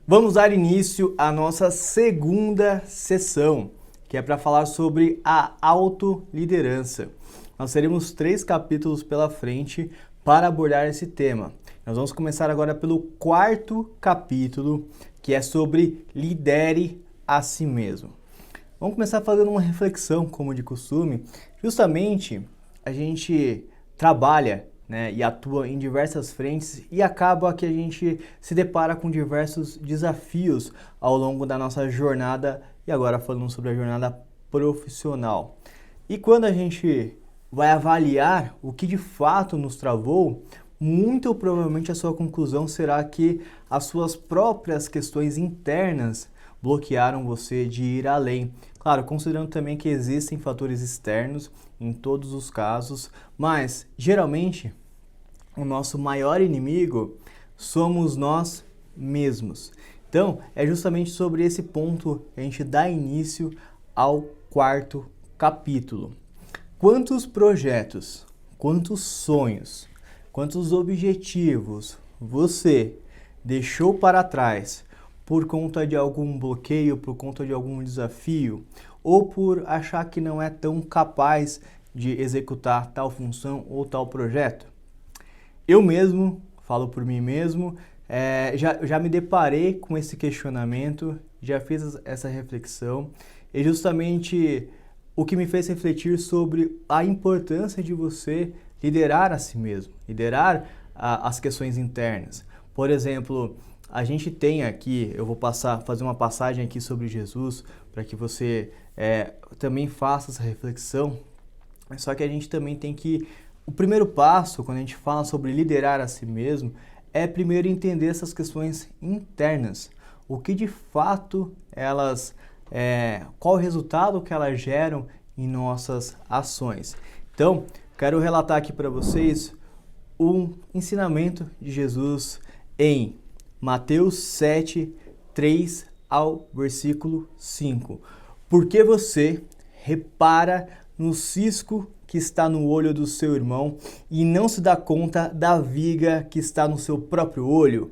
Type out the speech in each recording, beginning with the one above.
Vamos dar início à nossa segunda sessão, que é para falar sobre a autoliderança. Nós teremos 3 capítulos pela frente para abordar esse tema. Nós vamos começar agora pelo 4º capítulo, que é sobre lidere a si mesmo. Vamos começar fazendo uma reflexão, como de costume. Justamente, a gente trabalha, e atua em diversas frentes e acaba que a gente se depara com diversos desafios ao longo da nossa jornada, e agora falando sobre a jornada profissional. E quando a gente vai avaliar o que de fato nos travou, muito provavelmente a sua conclusão será que as suas próprias questões internas bloquearam você de ir além. Claro, considerando também que existem fatores externos em todos os casos, mas geralmente o nosso maior inimigo somos nós mesmos. Então, é justamente sobre esse ponto que a gente dá início ao 4º capítulo. Quantos projetos, quantos sonhos, quantos objetivos você deixou para trás por conta de algum bloqueio, por conta de algum desafio, ou por achar que não é tão capaz de executar tal função ou tal projeto? Eu mesmo, falo por mim mesmo, já me deparei com esse questionamento, já fiz essa reflexão, e justamente o que me fez refletir sobre a importância de você liderar a si mesmo, liderar as questões internas. Por exemplo, a gente tem aqui, eu vou fazer uma passagem aqui sobre Jesus, para que você também faça essa reflexão, só que a gente também tem que... O primeiro passo, quando a gente fala sobre liderar a si mesmo, é primeiro entender essas questões internas. O que de fato elas... qual o resultado que elas geram em nossas ações. Então, quero relatar aqui para vocês um ensinamento de Jesus em Mateus 7, 3 ao versículo 5. Porque você repara no cisco que está no olho do seu irmão e não se dá conta da viga que está no seu próprio olho?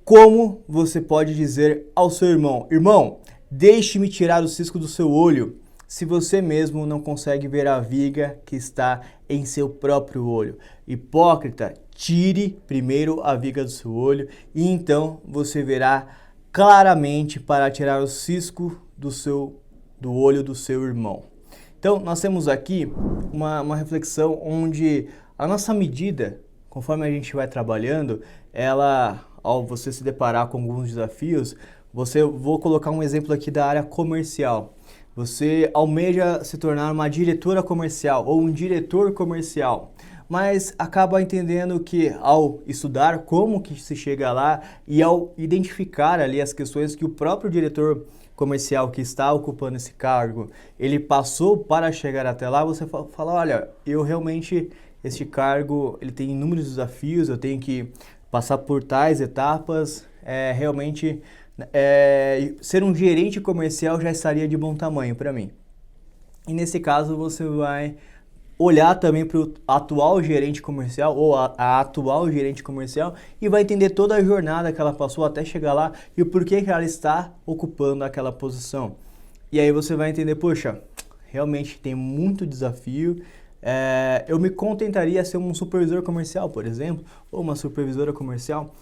Como você pode dizer ao seu irmão: irmão, deixe-me tirar o cisco do seu olho, se você mesmo não consegue ver a viga que está em seu próprio olho? Hipócrita, tire primeiro a viga do seu olho e então você verá claramente para tirar o cisco do olho do seu irmão. Então, nós temos aqui uma reflexão onde a nossa medida, conforme a gente vai trabalhando, ao você se deparar com alguns desafios, vou colocar um exemplo aqui da área comercial. Você almeja se tornar uma diretora comercial ou um diretor comercial, mas acaba entendendo que ao estudar como que se chega lá e ao identificar ali as questões que o próprio diretor comercial que está ocupando esse cargo, ele passou para chegar até lá, você fala, olha, eu realmente, este cargo, ele tem inúmeros desafios, eu tenho que passar por tais etapas, realmente ser um gerente comercial já estaria de bom tamanho para mim. E nesse caso você vai olhar também para o atual gerente comercial ou a atual gerente comercial e vai entender toda a jornada que ela passou até chegar lá e o porquê que ela está ocupando aquela posição. E aí você vai entender, poxa, realmente tem muito desafio, eu me contentaria ser um supervisor comercial, por exemplo, ou uma supervisora comercial,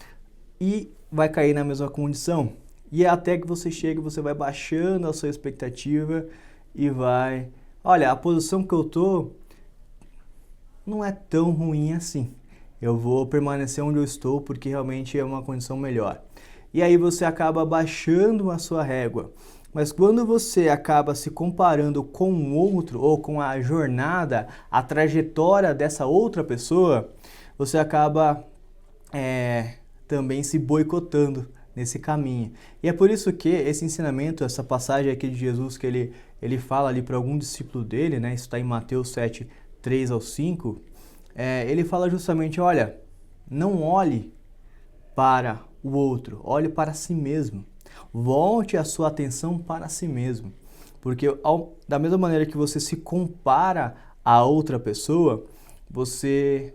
e vai cair na mesma condição. E até que você chegue, você vai baixando a sua expectativa e vai... Olha, a posição que eu tô não é tão ruim assim. Eu vou permanecer onde eu estou porque realmente é uma condição melhor. E aí você acaba baixando a sua régua. Mas quando você acaba se comparando com o outro ou com a jornada, a trajetória dessa outra pessoa, você acaba também se boicotando nesse caminho. E é por isso que esse ensinamento, essa passagem aqui de Jesus que ele fala ali para algum discípulo dele, isso está em Mateus 7, 3 ao 5, ele fala justamente, olha, não olhe para o outro, olhe para si mesmo. Volte a sua atenção para si mesmo. Porque da mesma maneira que você se compara a outra pessoa, você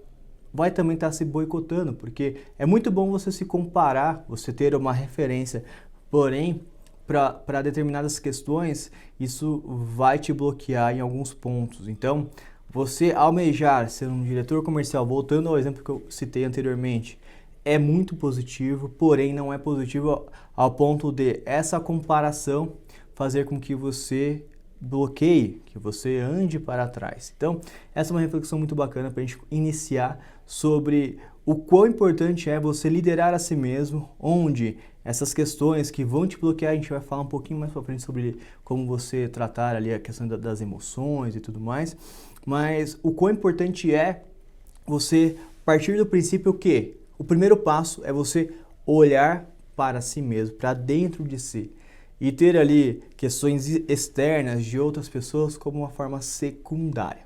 vai também estar se boicotando, porque é muito bom você se comparar, você ter uma referência, porém, para determinadas questões, isso vai te bloquear em alguns pontos. Então, você almejar ser um diretor comercial, voltando ao exemplo que eu citei anteriormente, é muito positivo, porém não é positivo ao ponto de essa comparação fazer com que você bloqueie, que você ande para trás. Então, essa é uma reflexão muito bacana para a gente iniciar sobre o quão importante é você liderar a si mesmo, onde essas questões que vão te bloquear, a gente vai falar um pouquinho mais para frente sobre como você tratar ali a questão das emoções e tudo mais, mas o quão importante é você partir do princípio que o primeiro passo é você olhar para si mesmo, para dentro de si, e ter ali questões externas de outras pessoas como uma forma secundária.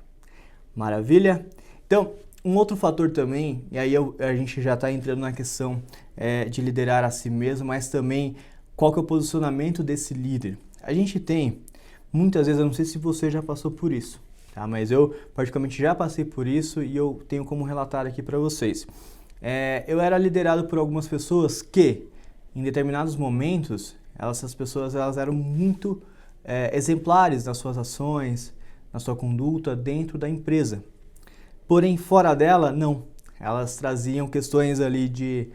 Maravilha? Então, um outro fator também, e aí a gente já está entrando na questão de liderar a si mesmo, mas também qual que é o posicionamento desse líder. A gente tem, muitas vezes, eu não sei se você já passou por isso, tá? Mas eu particularmente já passei por isso e eu tenho como relatar aqui para vocês. Eu era liderado por algumas pessoas que, em determinados momentos, essas pessoas elas eram muito exemplares nas suas ações, na sua conduta dentro da empresa. Porém, fora dela, não. Elas traziam questões ali de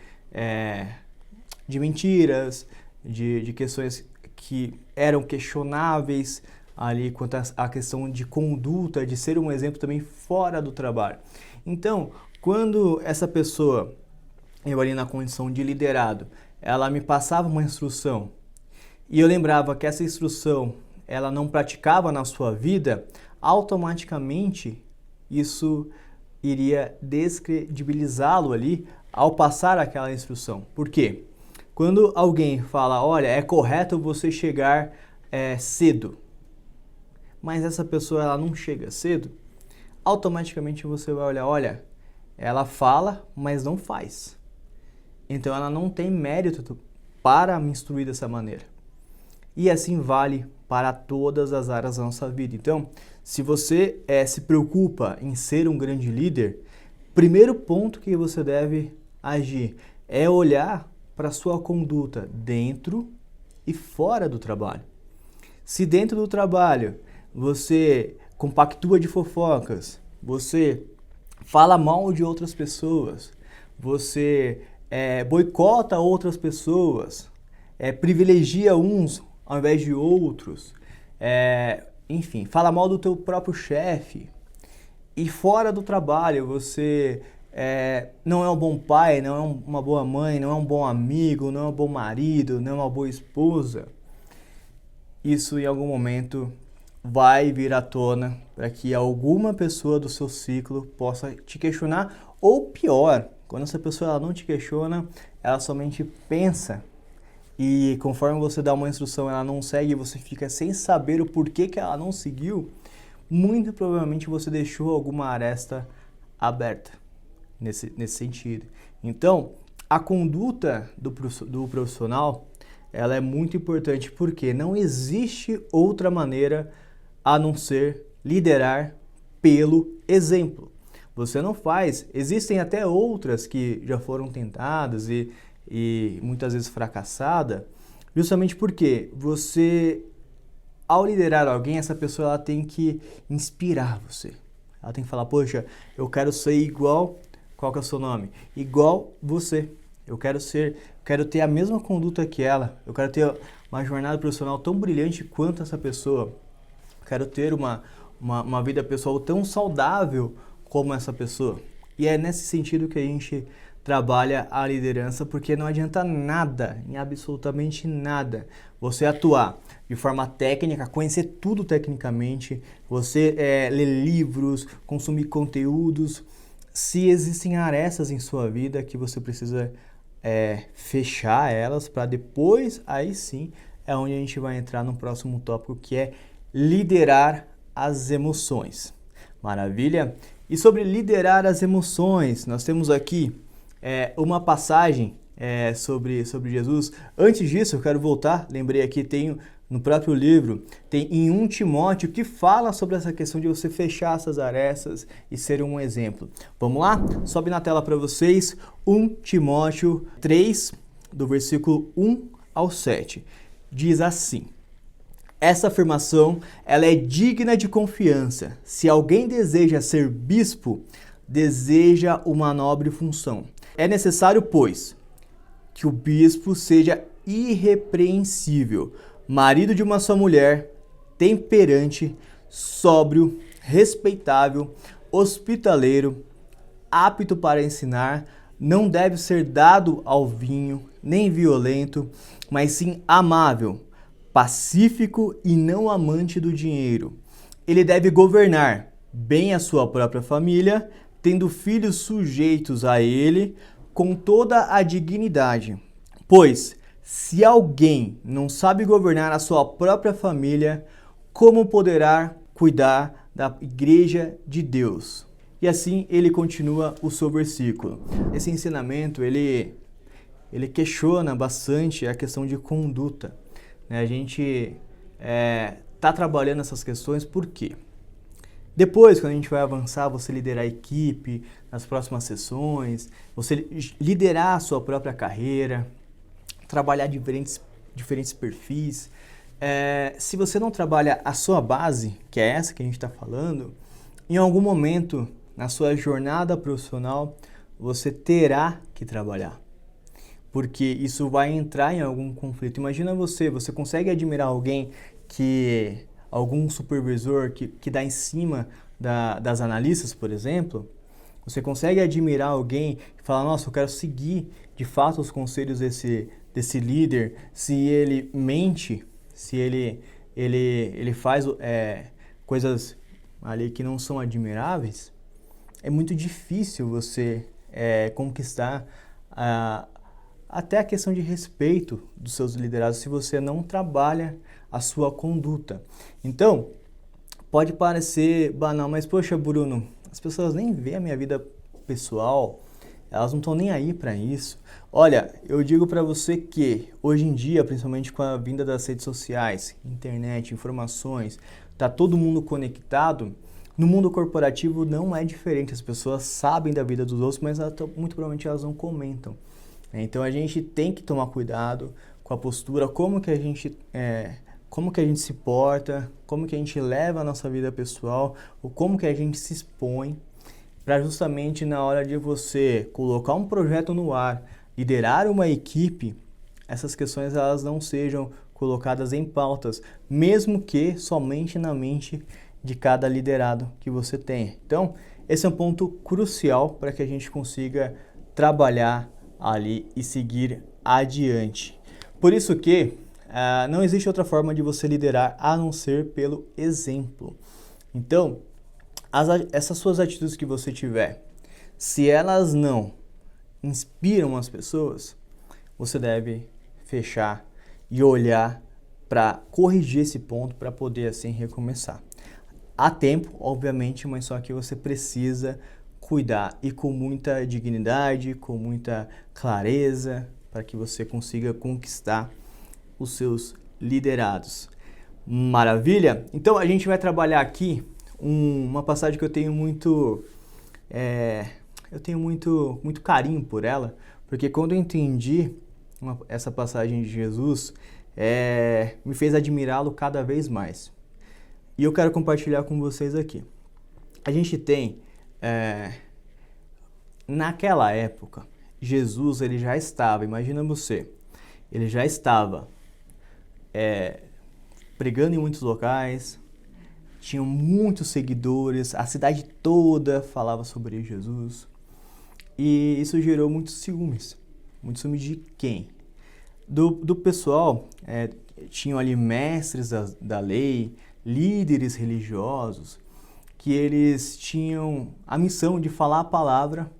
mentiras, de questões que eram questionáveis ali quanto à questão de conduta, de ser um exemplo também fora do trabalho. Então, quando essa pessoa, eu ali na condição de liderado, ela me passava uma instrução e eu lembrava que essa instrução ela não praticava na sua vida, automaticamente isso iria descredibilizá-lo ali ao passar aquela instrução. Por quê? Quando alguém fala, olha, é correto você chegar cedo, mas essa pessoa ela não chega cedo, automaticamente você vai olhar, olha, ela fala, mas não faz. Então ela não tem mérito para me instruir dessa maneira. E assim vale para todas as áreas da nossa vida. Então, se você se preocupa em ser um grande líder, primeiro ponto que você deve agir é olhar para a sua conduta dentro e fora do trabalho. Se dentro do trabalho você compactua de fofocas, você fala mal de outras pessoas, você boicota outras pessoas, privilegia uns ao invés de outros, enfim, fala mal do teu próprio chefe, e fora do trabalho você não é um bom pai, não é uma boa mãe, não é um bom amigo, não é um bom marido, não é uma boa esposa, isso em algum momento vai vir à tona para que alguma pessoa do seu ciclo possa te questionar, ou pior, quando essa pessoa ela não te questiona, ela somente pensa e conforme você dá uma instrução ela não segue e você fica sem saber o porquê que ela não seguiu, muito provavelmente você deixou alguma aresta aberta nesse sentido. Então, a conduta do profissional ela é muito importante porque não existe outra maneira a não ser liderar pelo exemplo. Você não faz, existem até outras que já foram tentadas e muitas vezes fracassada, justamente porque você, ao liderar alguém, essa pessoa ela tem que inspirar você. Ela tem que falar, poxa, eu quero ser igual, qual que é o seu nome? Igual você. Eu quero ter a mesma conduta que ela, eu quero ter uma jornada profissional tão brilhante quanto essa pessoa, eu quero ter uma vida pessoal tão saudável como essa pessoa. E é nesse sentido que a gente trabalha a liderança, porque não adianta nada, em absolutamente nada, você atuar de forma técnica, conhecer tudo tecnicamente, você ler livros, consumir conteúdos, se existem arestas em sua vida que você precisa fechar elas para depois, aí sim, é onde a gente vai entrar no próximo tópico, que é liderar as emoções. Maravilha? E sobre liderar as emoções, nós temos aqui uma passagem sobre Jesus. Antes disso, eu quero voltar, lembrei aqui, tenho no próprio livro, tem em 1 Timóteo que fala sobre essa questão de você fechar essas arestas e ser um exemplo. Vamos lá? Sobe na tela para vocês, 1 Timóteo 3, do versículo 1 ao 7. Diz assim: essa afirmação ela é digna de confiança. Se alguém deseja ser bispo, deseja uma nobre função. É necessário, pois, que o bispo seja irrepreensível, marido de uma só mulher, temperante, sóbrio, respeitável, hospitaleiro, apto para ensinar, não deve ser dado ao vinho, nem violento, mas sim amável, pacífico e não amante do dinheiro. Ele deve governar bem a sua própria família, tendo filhos sujeitos a ele com toda a dignidade. Pois, se alguém não sabe governar a sua própria família, como poderá cuidar da igreja de Deus? E assim ele continua o seu versículo. Esse ensinamento, ele questiona bastante a questão de conduta. A gente está trabalhando essas questões por quê? Depois, quando a gente vai avançar, você liderar a equipe nas próximas sessões, você liderar a sua própria carreira, trabalhar diferentes perfis. Se você não trabalha a sua base, que é essa que a gente está falando, em algum momento na sua jornada profissional, você terá que trabalhar. Porque isso vai entrar em algum conflito. Imagina você consegue admirar alguém algum supervisor que dá em cima das analistas, por exemplo? Você consegue admirar alguém que fala, nossa, eu quero seguir de fato os conselhos desse líder, se ele mente, se ele faz coisas ali que não são admiráveis? É muito difícil você conquistar até a questão de respeito dos seus liderados se você não trabalha a sua conduta. Então, pode parecer banal, mas poxa, Bruno, as pessoas nem veem a minha vida pessoal, elas não estão nem aí para isso. Olha, eu digo para você que hoje em dia, principalmente com a vinda das redes sociais, internet, informações, tá todo mundo conectado. No mundo corporativo não é diferente, as pessoas sabem da vida dos outros, mas muito provavelmente elas não comentam. Então a gente tem que tomar cuidado com a postura, como que a gente se porta, como que a gente leva a nossa vida pessoal, ou como que a gente se expõe, para justamente na hora de você colocar um projeto no ar, liderar uma equipe, essas questões elas não sejam colocadas em pautas, mesmo que somente na mente de cada liderado que você tenha. Então, esse é um ponto crucial para que a gente consiga trabalhar ali e seguir adiante. Por isso que não existe outra forma de você liderar a não ser pelo exemplo. Então, essas suas atitudes que você tiver, se elas não inspiram as pessoas, você deve fechar e olhar para corrigir esse ponto para poder assim recomeçar. Há tempo, obviamente, mas só que você precisa cuidar e com muita dignidade, com muita clareza, para que você consiga conquistar os seus liderados. Maravilha? Então a gente vai trabalhar aqui uma passagem que eu tenho muito carinho por ela, porque quando eu entendi essa passagem de Jesus, me fez admirá-lo cada vez mais. E eu quero compartilhar com vocês aqui. A gente tem, naquela época, Jesus ele já estava, imagina você, ele já estava pregando em muitos locais, tinham muitos seguidores, a cidade toda falava sobre Jesus. E isso gerou muitos ciúmes. Muitos ciúmes de quem? Do pessoal, tinham ali mestres da lei, líderes religiosos, que eles tinham a missão de falar a palavra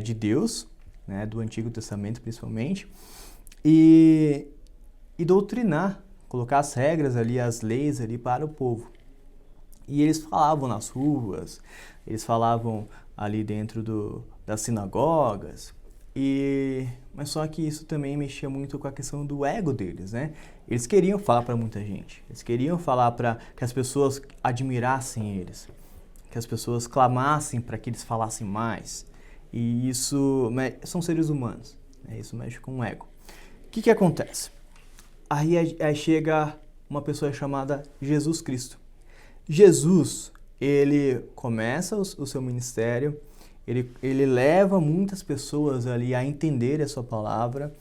de Deus, né, do Antigo Testamento principalmente, e doutrinar, colocar as regras ali, as leis ali para o povo. E eles falavam nas ruas, eles falavam ali dentro das sinagogas, Mas só que isso também mexia muito com a questão do ego deles, né? Eles queriam falar para muita gente, eles queriam falar para que as pessoas admirassem eles, que as pessoas clamassem para que eles falassem mais. E isso são seres humanos, né? Isso mexe com o ego. O que acontece? Aí chega uma pessoa chamada Jesus Cristo. Jesus, ele começa o seu ministério, ele leva muitas pessoas ali a entender a sua palavra,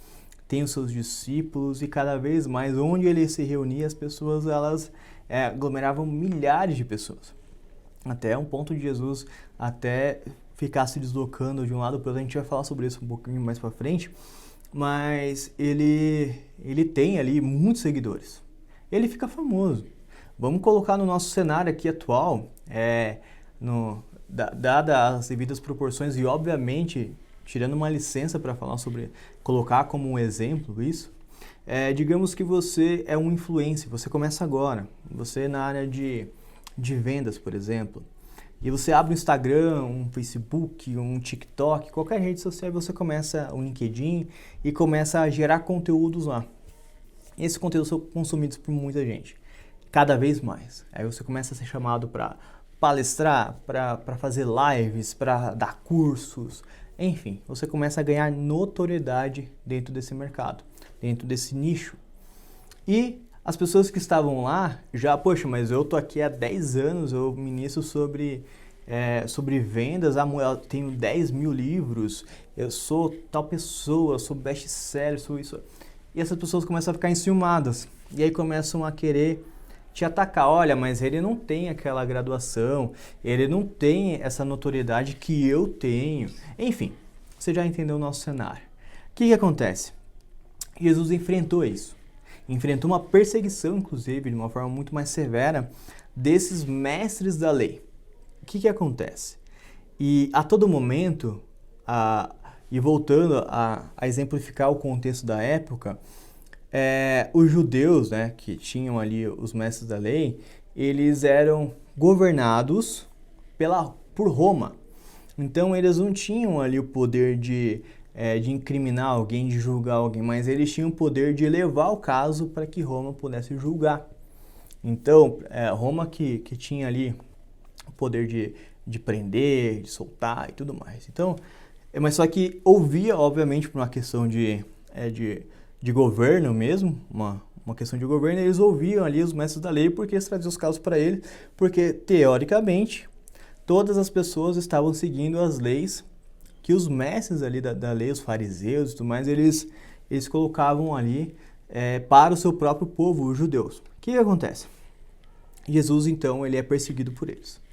tem os seus discípulos e cada vez mais, onde ele se reunia, as pessoas elas aglomeravam milhares de pessoas. Até um ponto de Jesus até ficar se deslocando de um lado para o outro. A gente vai falar sobre isso um pouquinho mais para frente, mas ele tem ali muitos seguidores. Ele fica famoso. Vamos colocar no nosso cenário aqui atual, dada as devidas proporções e, obviamente, tirando uma licença para falar sobre, colocar como um exemplo isso, digamos que você é um influencer, você começa agora, você na área de vendas, por exemplo, e você abre um Instagram, um Facebook, um TikTok, qualquer rede social, você começa um LinkedIn e começa a gerar conteúdos lá. Esses conteúdos são consumidos por muita gente, cada vez mais. Aí você começa a ser chamado para palestrar, para fazer lives, para dar cursos, enfim, você começa a ganhar notoriedade dentro desse mercado, dentro desse nicho. E as pessoas que estavam lá já, poxa, mas eu tô aqui há 10 anos, eu ministro sobre vendas, eu tenho 10 mil livros, eu sou tal pessoa, eu sou best-seller, sou isso. E essas pessoas começam a ficar enciumadas, e aí começam a querer te atacar. Olha, mas ele não tem aquela graduação, ele não tem essa notoriedade que eu tenho. Enfim, você já entendeu o nosso cenário. O que acontece? Jesus enfrentou isso. Enfrentou uma perseguição, inclusive, de uma forma muito mais severa, desses mestres da lei. O que acontece? E a todo momento, e voltando a exemplificar o contexto da época, os judeus, né, que tinham ali os mestres da lei, eles eram governados por Roma. Então, eles não tinham ali o poder de incriminar alguém, de julgar alguém, mas eles tinham o poder de levar o caso para que Roma pudesse julgar. Então, Roma que tinha ali o poder de prender, de soltar e tudo mais. Então, mas só que ouvia, obviamente, por uma questão de governo mesmo, uma questão de governo, eles ouviam ali os mestres da lei porque eles traziam os casos para eles, porque, teoricamente, todas as pessoas estavam seguindo as leis que os mestres ali da lei, os fariseus e tudo mais, eles colocavam ali para o seu próprio povo, os judeus. O que acontece? Jesus, então, ele é perseguido por eles.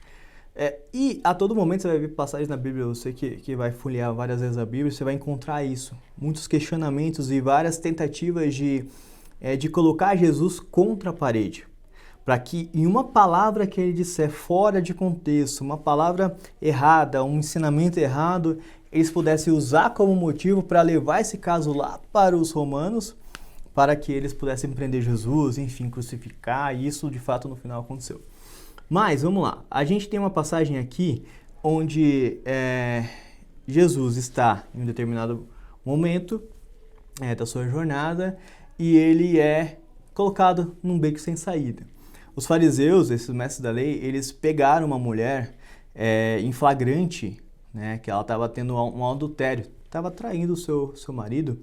E a todo momento você vai ver passagens na Bíblia, você que vai folhear várias vezes a Bíblia, você vai encontrar isso. Muitos questionamentos e várias tentativas de colocar Jesus contra a parede. Para que em uma palavra que ele disser fora de contexto, uma palavra errada, um ensinamento errado, eles pudessem usar como motivo para levar esse caso lá para os romanos, para que eles pudessem prender Jesus, enfim, crucificar, e isso de fato no final aconteceu. Mas, vamos lá, a gente tem uma passagem aqui onde Jesus está em um determinado momento da sua jornada e ele é colocado num beco sem saída. Os fariseus, esses mestres da lei, eles pegaram uma mulher em flagrante, né, que ela estava tendo um adultério, estava traindo o seu marido,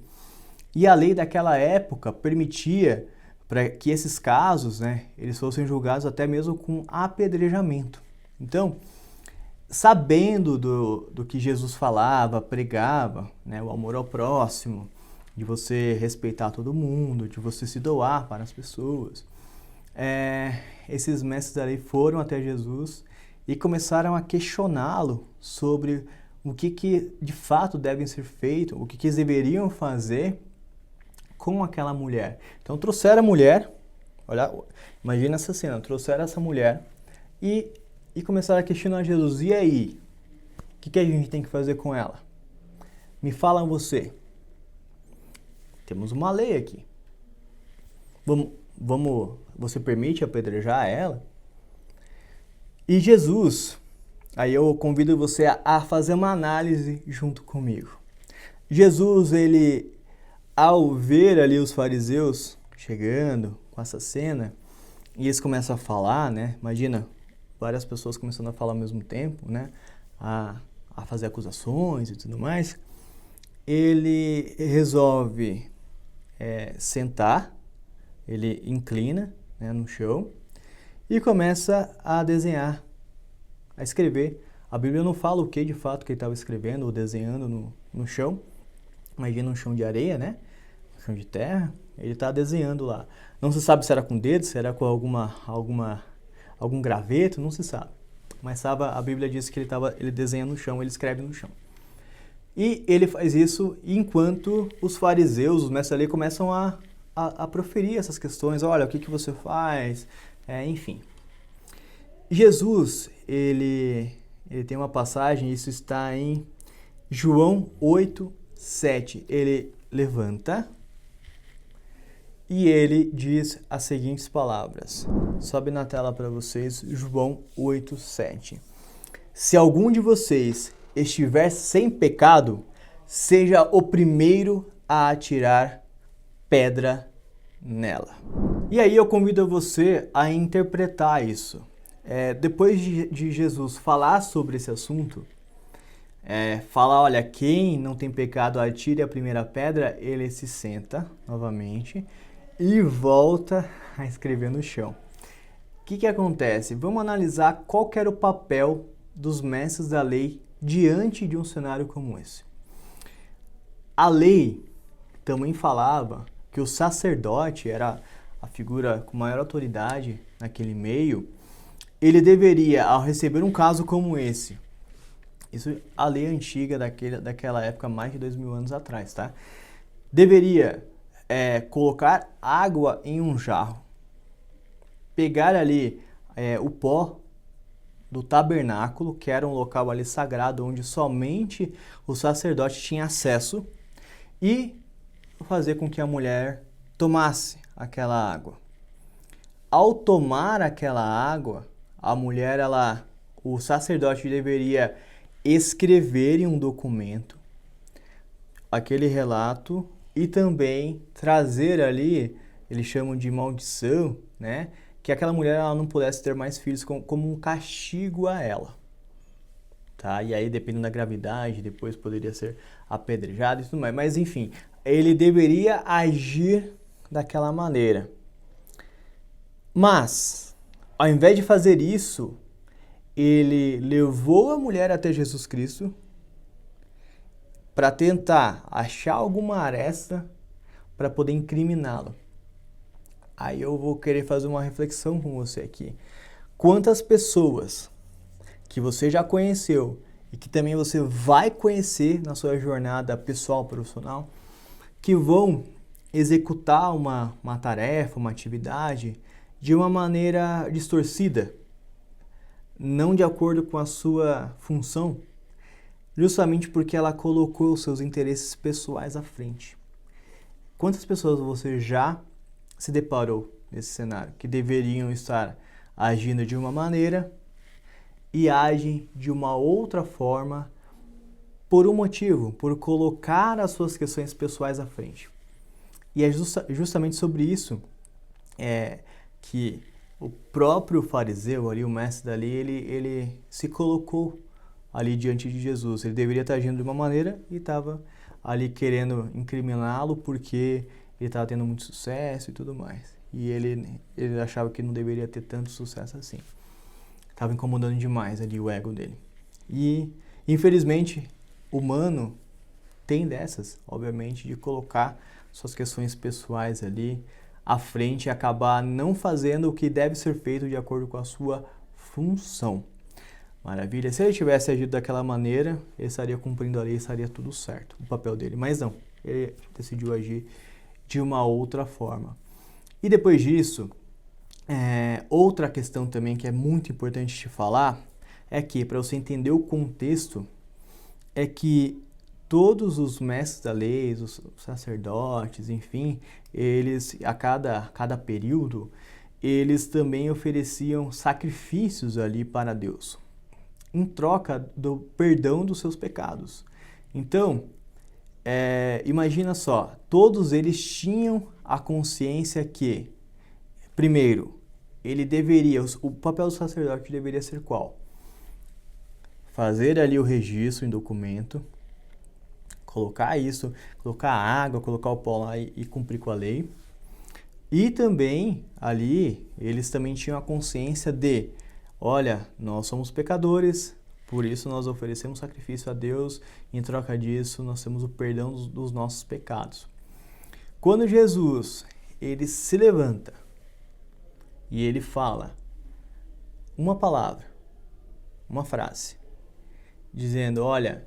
e a lei daquela época permitia para que esses casos, né, eles fossem julgados até mesmo com apedrejamento. Então, sabendo do que Jesus falava, pregava, né, o amor ao próximo, de você respeitar todo mundo, de você se doar para as pessoas, esses mestres da lei foram até Jesus e começaram a questioná-lo sobre o que de fato deve ser feito, o que eles deveriam fazer com aquela mulher. Então trouxeram a mulher, olha, imagina essa cena, trouxeram essa mulher e começaram a questionar Jesus. E aí? O que a gente tem que fazer com ela? Me falam você. Temos uma lei aqui. Você permite apedrejar ela? E Jesus, aí eu convido você a fazer uma análise junto comigo. Jesus, ele, ao ver ali os fariseus chegando com essa cena, e eles começam a falar, né? Imagina, várias pessoas começando a falar ao mesmo tempo, né? A fazer acusações e tudo mais. Ele resolve sentar, ele inclina, né, no chão e começa a desenhar, a escrever. A Bíblia não fala o que de fato que ele estava escrevendo ou desenhando no chão. Imagina um chão de areia, né? Um chão de terra. Ele está desenhando lá. Não se sabe se era com dedo, se era com algum graveto, não se sabe. Mas a Bíblia diz que ele desenha no chão, ele escreve no chão. E ele faz isso enquanto os fariseus, os mestres da lei, começam a proferir essas questões. Olha, o que você faz? Enfim. Jesus, ele tem uma passagem, isso está em João 8:7. Ele levanta e ele diz as seguintes palavras. Sobe na tela para vocês, João 8:7. Se algum de vocês estiver sem pecado, seja o primeiro a atirar pedra nela. E aí eu convido você a interpretar isso. Depois de Jesus falar sobre esse assunto, falar, olha, quem não tem pecado atire a primeira pedra, ele se senta novamente e volta a escrever no chão. O que acontece? Vamos analisar qual que era o papel dos mestres da lei diante de um cenário como esse. A lei também falava que o sacerdote era a figura com maior autoridade naquele meio. Ele deveria, ao receber um caso como esse, isso a lei antiga daquela época, mais de 2000 anos atrás, tá? Deveria colocar água em um jarro, pegar ali o pó do tabernáculo, que era um local ali sagrado, onde somente o sacerdote tinha acesso, e fazer com que a mulher tomasse aquela água. Ao tomar aquela água, a mulher, o sacerdote deveria escrever em um documento aquele relato e também trazer ali, eles chamam de maldição, né? Que aquela mulher ela não pudesse ter mais filhos como um castigo a ela. Tá? E aí, dependendo da gravidade, depois poderia ser apedrejado e tudo mais. Mas, enfim, ele deveria agir daquela maneira. Mas, ao invés de fazer isso, ele levou a mulher até Jesus Cristo para tentar achar alguma aresta para poder incriminá-lo. Aí eu vou querer fazer uma reflexão com você aqui. Quantas pessoas que você já conheceu e que também você vai conhecer na sua jornada pessoal, profissional, que vão executar uma tarefa, uma atividade de uma maneira distorcida, não de acordo com a sua função, justamente porque ela colocou os seus interesses pessoais à frente. Quantas pessoas você já se deparou nesse cenário, que deveriam estar agindo de uma maneira e agem de uma outra forma por um motivo, por colocar as suas questões pessoais à frente. E é justamente sobre isso que o próprio fariseu, ali, o mestre da lei, ele se colocou ali diante de Jesus. Ele deveria estar agindo de uma maneira e estava ali querendo incriminá-lo porque ele estava tendo muito sucesso e tudo mais. E ele achava que não deveria ter tanto sucesso assim. Estava incomodando demais ali o ego dele. E, infelizmente, o humano tem dessas, obviamente, de colocar suas questões pessoais ali à frente e acabar não fazendo o que deve ser feito de acordo com a sua função. Maravilha. Se ele tivesse agido daquela maneira, ele estaria cumprindo a lei, estaria tudo certo, o papel dele. Mas não, ele decidiu agir de uma outra forma. E depois disso, outra questão também que é muito importante te falar é que, para você entender o contexto, é que todos os mestres da lei, os sacerdotes, enfim, eles, a cada período, eles também ofereciam sacrifícios ali para Deus, em troca do perdão dos seus pecados. Então, imagina só, todos eles tinham a consciência que, primeiro, o papel do sacerdote deveria ser qual? Fazer ali o registro em documento, colocar água, colocar o pó lá e cumprir com a lei. E também ali, eles também tinham a consciência de, olha, nós somos pecadores, por isso nós oferecemos sacrifício a Deus, e em troca disso nós temos o perdão dos nossos pecados. Quando Jesus, ele se levanta e ele fala uma palavra, uma frase, dizendo, olha,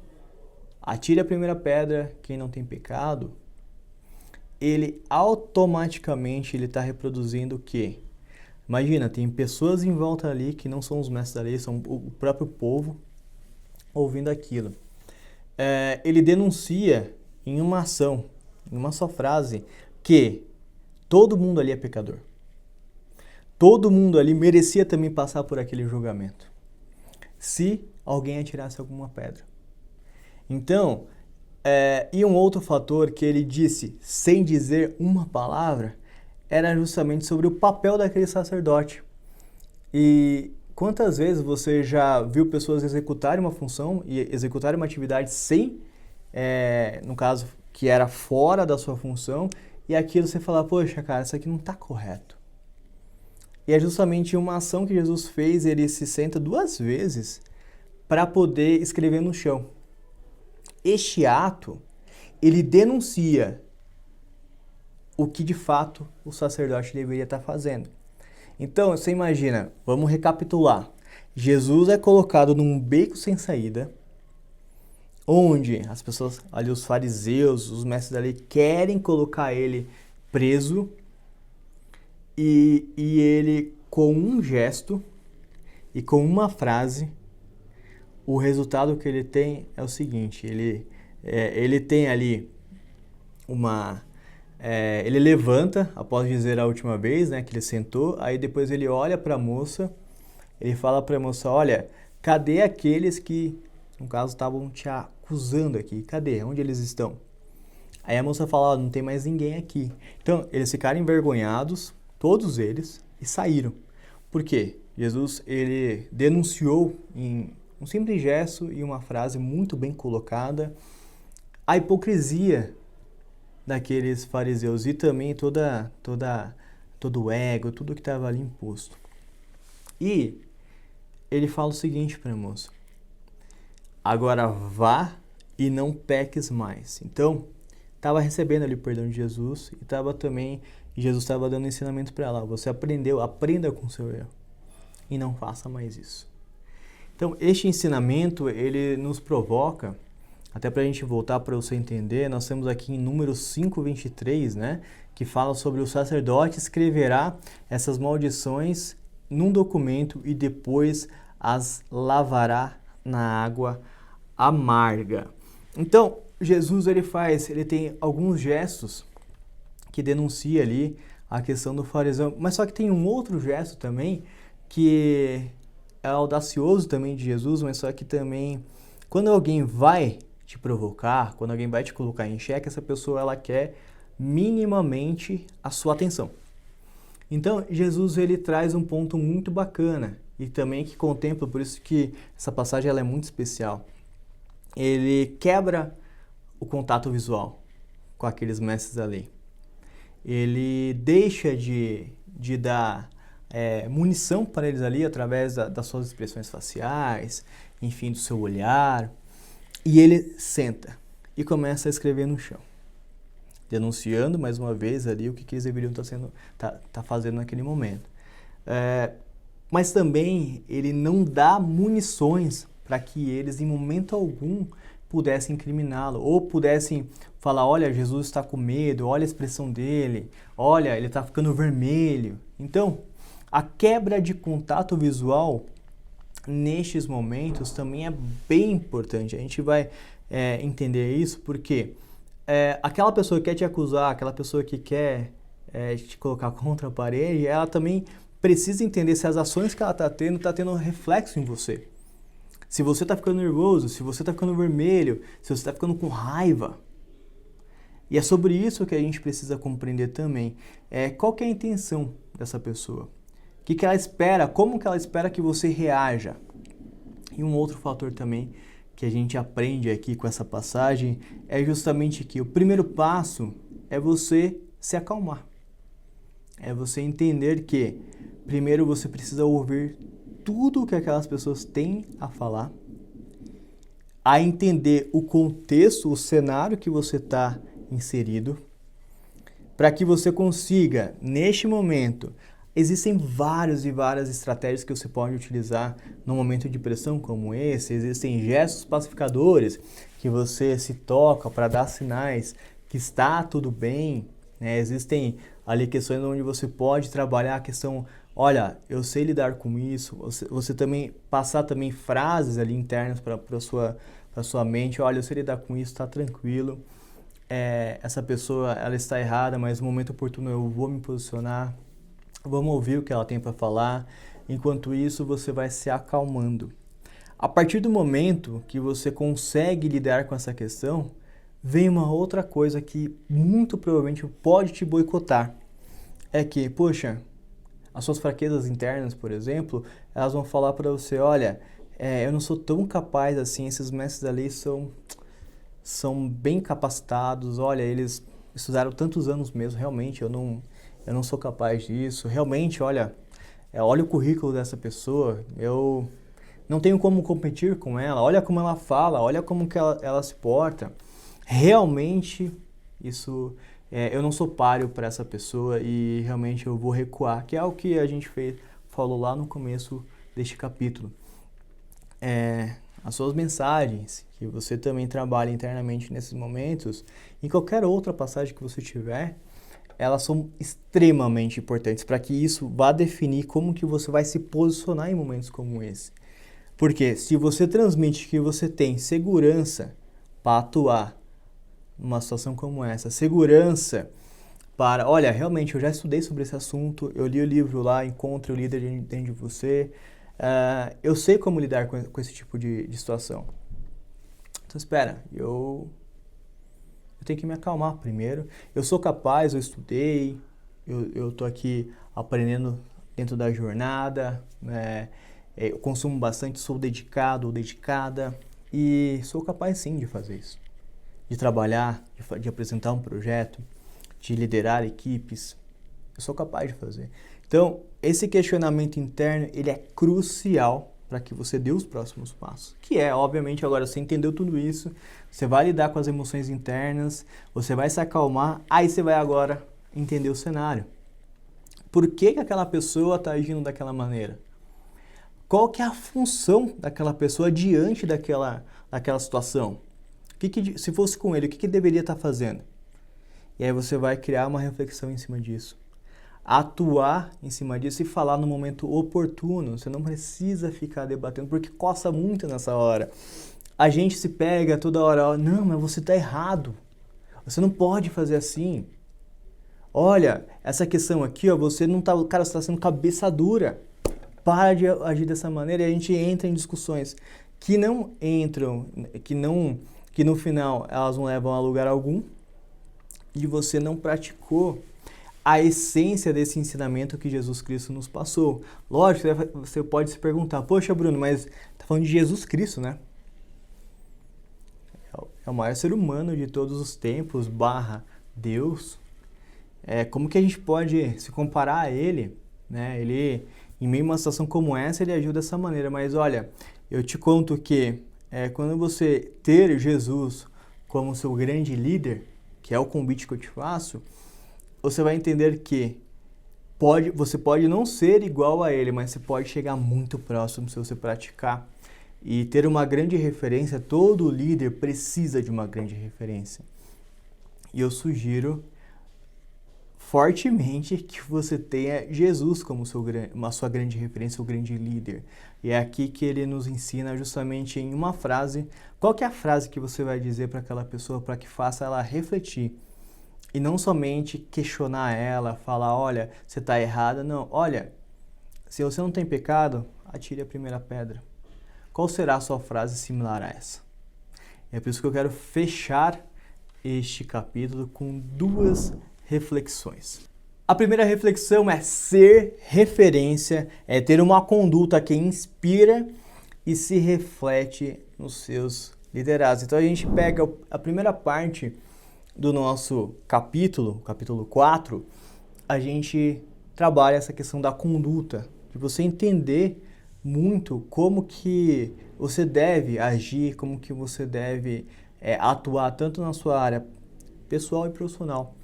atire a primeira pedra quem não tem pecado, ele automaticamente está reproduzindo o quê? Imagina, tem pessoas em volta ali que não são os mestres da lei, são o próprio povo ouvindo aquilo. Ele denuncia em uma ação, em uma só frase, que todo mundo ali é pecador. Todo mundo ali merecia também passar por aquele julgamento, se alguém atirasse alguma pedra. Então, e um outro fator que ele disse, sem dizer uma palavra, era justamente sobre o papel daquele sacerdote. E quantas vezes você já viu pessoas executarem uma função e executarem uma atividade sem, no caso, que era fora da sua função, e aquilo você fala, poxa, cara, isso aqui não está correto. E é justamente uma ação que Jesus fez, ele se senta 2 vezes para poder escrever no chão. Este ato, ele denuncia o que de fato o sacerdote deveria estar fazendo. Então, você imagina, vamos recapitular. Jesus é colocado num beco sem saída, onde as pessoas, ali os fariseus, os mestres da lei, querem colocar ele preso, e ele, com um gesto e com uma frase, o resultado que ele tem é o seguinte, ele tem ali ele levanta, após dizer a última vez, né, que ele sentou, aí depois ele olha para a moça, ele fala para a moça, olha, cadê aqueles que, no caso, estavam te acusando aqui? Cadê? Onde eles estão? Aí a moça fala, não tem mais ninguém aqui. Então, eles ficaram envergonhados, todos eles, e saíram. Por quê? Jesus, ele denunciou em um simples gesto e uma frase muito bem colocada a hipocrisia daqueles fariseus e também todo o ego, tudo que estava ali imposto. E ele fala o seguinte para a moça, agora vá e não peques mais. Então, estava recebendo ali o perdão de Jesus e Jesus estava dando ensinamento para ela, você aprenda com o seu erro e não faça mais isso. Então, este ensinamento, ele nos provoca, até para a gente voltar para você entender, nós temos aqui em Números 5:23, né, que fala sobre o sacerdote escreverá essas maldições num documento e depois as lavará na água amarga. Então, Jesus, ele tem alguns gestos que denuncia ali a questão do fariseu, mas só que tem um outro gesto também que é audacioso também de Jesus, mas só que também quando alguém vai te provocar, quando alguém vai te colocar em xeque, essa pessoa ela quer minimamente a sua atenção. Então, Jesus ele traz um ponto muito bacana e também que contempla, por isso que essa passagem ela é muito especial. Ele quebra o contato visual com aqueles mestres da lei. Ele deixa de dar munição para eles ali através das suas expressões faciais, enfim, do seu olhar. E ele senta e começa a escrever no chão, denunciando mais uma vez ali o que eles deveriam estar fazendo naquele momento. Mas também ele não dá munições para que eles, em momento algum, pudessem incriminá-lo ou pudessem falar, olha, Jesus está com medo, olha a expressão dele, olha, ele está ficando vermelho. Então, a quebra de contato visual nestes momentos também é bem importante. A gente vai entender isso porque aquela pessoa que quer te acusar, aquela pessoa que quer te colocar contra a parede, ela também precisa entender se as ações que ela está tendo reflexo em você. Se você está ficando nervoso, se você está ficando vermelho, se você está ficando com raiva, E é sobre isso que a gente precisa compreender também. Qual que é a intenção dessa pessoa? O que ela espera? Como que ela espera que você reaja? E um outro fator também que a gente aprende aqui com essa passagem é justamente que o primeiro passo é você se acalmar. É você entender que primeiro você precisa ouvir tudo o que aquelas pessoas têm a falar, a entender o contexto, o cenário que você está inserido, para que você consiga, neste momento, existem várias e várias estratégias que você pode utilizar no momento de pressão como esse, existem gestos pacificadores que você se toca para dar sinais que está tudo bem, né? Existem ali questões onde você pode trabalhar a questão, olha, eu sei lidar com isso, você também passar também frases ali internas para sua mente, olha, eu sei lidar com isso, está tranquilo, essa pessoa ela está errada, mas no momento oportuno eu vou me posicionar, vamos ouvir o que ela tem para falar, enquanto isso você vai se acalmando. A partir do momento que você consegue lidar com essa questão, vem uma outra coisa que muito provavelmente pode te boicotar. É que, poxa, as suas fraquezas internas, por exemplo, elas vão falar para você, olha, eu não sou tão capaz assim, esses mestres ali são bem capacitados, olha, eles estudaram tantos anos mesmo, realmente eu não sou capaz disso, realmente, olha o currículo dessa pessoa, eu não tenho como competir com ela, olha como ela fala, olha como que ela se porta. Realmente, eu não sou páreo para essa pessoa e realmente eu vou recuar, que é o que a gente falou lá no começo deste capítulo. As suas mensagens, que você também trabalha internamente nesses momentos, em qualquer outra passagem que você tiver, elas são extremamente importantes para que isso vá definir como que você vai se posicionar em momentos como esse. Porque se você transmite que você tem segurança para atuar numa situação como essa, segurança para, olha, realmente eu já estudei sobre esse assunto, eu li o livro lá, Encontre o Líder Dentro de Você, eu sei como lidar com esse tipo de situação. Então espera, eu tenho que me acalmar primeiro. Eu sou capaz, eu estudei, eu tô aqui aprendendo dentro da jornada, né? Eu consumo bastante, sou dedicado ou dedicada e sou capaz sim de fazer isso. De trabalhar, de apresentar um projeto, de liderar equipes. Eu sou capaz de fazer. Então, esse questionamento interno, ele é crucial para que você dê os próximos passos. Que é, obviamente, agora você entendeu tudo isso, você vai lidar com as emoções internas, você vai se acalmar, aí você vai agora entender o cenário. Por que aquela pessoa está agindo daquela maneira? Qual que é a função daquela pessoa diante daquela situação? Se fosse com ele, o que deveria estar fazendo? E aí você vai criar uma reflexão em cima disso. Atuar em cima disso e falar no momento oportuno. Você não precisa ficar debatendo, porque coça muito nessa hora. A gente se pega toda hora, não, mas você está errado. Você não pode fazer assim. Olha, essa questão aqui, ó, você não tá, cara, você está sendo cabeça dura. Para de agir dessa maneira e a gente entra em discussões que não entram, que no final elas não levam a lugar algum e você não praticou a essência desse ensinamento que Jesus Cristo nos passou. Lógico, você pode se perguntar, poxa Bruno, mas tá falando de Jesus Cristo, né? É o maior ser humano de todos os tempos, Deus. Como que a gente pode se comparar a ele, né? Ele, em meio a uma situação como essa, ele agiu dessa maneira. Mas olha, eu te conto que quando você ter Jesus como seu grande líder, que é o convite que eu te faço, você vai entender que você pode não ser igual a ele, mas você pode chegar muito próximo se você praticar. E ter uma grande referência, todo líder precisa de uma grande referência. E eu sugiro fortemente que você tenha Jesus como a sua grande referência, o grande líder. E é aqui que ele nos ensina justamente em uma frase. Qual que é a frase que você vai dizer para aquela pessoa para que faça ela refletir? E não somente questionar ela, falar, olha, você está errada. Não, olha, se você não tem pecado, atire a primeira pedra. Qual será a sua frase similar a essa? É por isso que eu quero fechar este capítulo com duas reflexões. A primeira reflexão é ser referência, é ter uma conduta que inspira e se reflete nos seus liderados. Então a gente pega a primeira parte do nosso capítulo 4, a gente trabalha essa questão da conduta, de você entender muito como que você deve agir, como que você deve atuar tanto na sua área pessoal e profissional,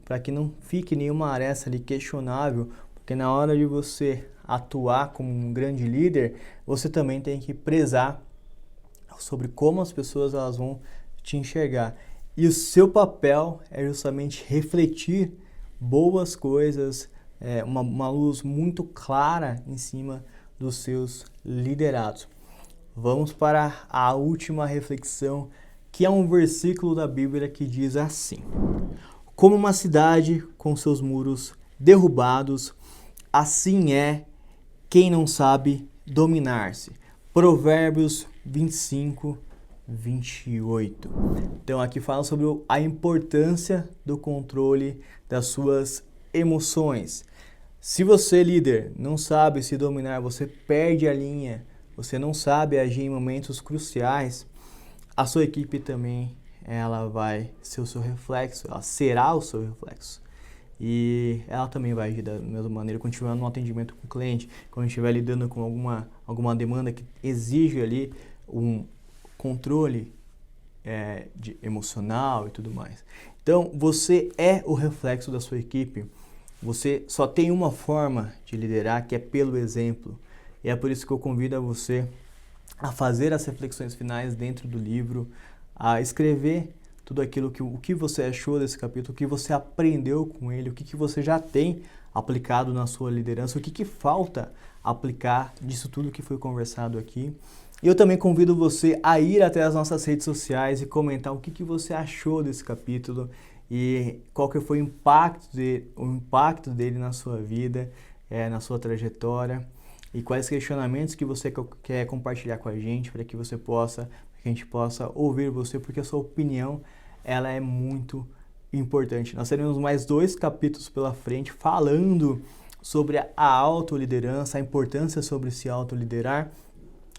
para que não fique nenhuma aresta ali questionável, porque na hora de você atuar como um grande líder, você também tem que prezar sobre como as pessoas elas vão te enxergar. E o seu papel é justamente refletir boas coisas, uma luz muito clara em cima dos seus liderados. Vamos para a última reflexão, que é um versículo da Bíblia que diz assim: como uma cidade com seus muros derrubados, assim é quem não sabe dominar-se. Provérbios 25, 28. Então aqui fala sobre a importância do controle das suas emoções. Se você, líder, não sabe se dominar, você perde a linha, você não sabe agir em momentos cruciais, a sua equipe também ela vai ser o seu reflexo, ela será o seu reflexo. E ela também vai agir da mesma maneira quando estiver no atendimento com o cliente, quando estiver lidando com alguma demanda que exige ali um controle emocional e tudo mais. Então, você é o reflexo da sua equipe. Você só tem uma forma de liderar, que é pelo exemplo. E é por isso que eu convido a você a fazer as reflexões finais dentro do livro, a escrever tudo aquilo o que você achou desse capítulo, o que você aprendeu com ele, o que você já tem aplicado na sua liderança, o que falta aplicar disso tudo que foi conversado aqui. E eu também convido você a ir até as nossas redes sociais e comentar o que você achou desse capítulo e qual que foi o impacto dele na sua vida, na sua trajetória, e quais questionamentos que você quer compartilhar com a gente para que a gente possa ouvir você, porque a sua opinião ela é muito importante. Nós teremos mais 2 capítulos pela frente falando sobre a autoliderança, a importância sobre se autoliderar,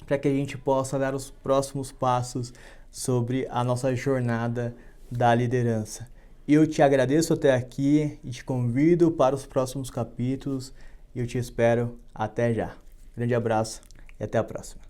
para que a gente possa dar os próximos passos sobre a nossa jornada da liderança. Eu te agradeço até aqui e te convido para os próximos capítulos e eu te espero até já. Grande abraço e até a próxima.